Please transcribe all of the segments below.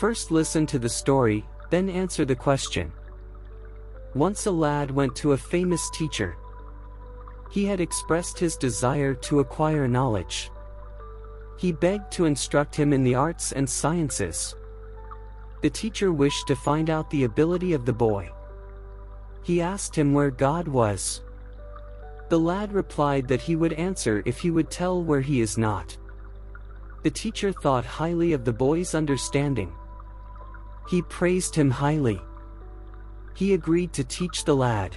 First listen to the story, then answer the question. Once a lad went to a famous teacher. He had expressed his desire to acquire knowledge. He begged to instruct him in the arts and sciences. The teacher wished to find out the ability of the boy. He asked him where God was. The lad replied that he would answer if he would tell where he is not. The teacher thought highly of the boy's understanding. He praised him highly. He agreed to teach the lad.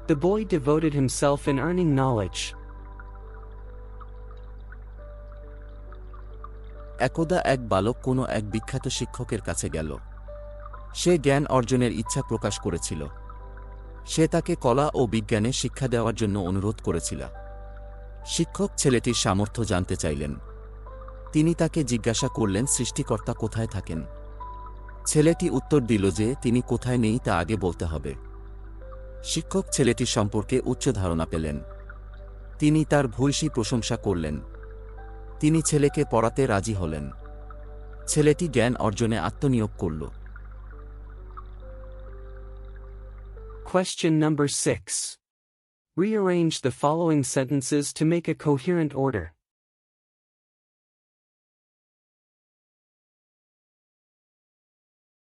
The boy devoted himself in earning knowledge. একদা এক বালক কোনো এক বিখ্যাত শিক্ষকের কাছে গেল। সে জ্ঞান অর্জনের ইচ্ছা প্রকাশ করেছিল। সে তাকে কলা ও বিজ্ঞানে শিক্ষা দেওয়ার জন্য অনুরোধ করেছিল। শিক্ষক ছেলেটির সামর্থ্য জানতে চাইলেন। তিনি তাকে জিজ্ঞাসা করলেন সৃষ্টিকর্তা কোথায় থাকেন। ছেলেটি উত্তর দিল যে তিনি কোথায় নেই তা আগে বলতে হবে। শিক্ষক ছেলেটির সম্পর্কে উচ্চ ধারণা পেলেন। তিনি তার ভূয়সী প্রশংসা করলেন। তিনি ছেলেকে পড়াতে রাজি হলেন। ছেলেটি জ্ঞান অর্জনে আত্মনিয়োগ করল। Question number 6. Rearrange the following sentences to make a coherent order.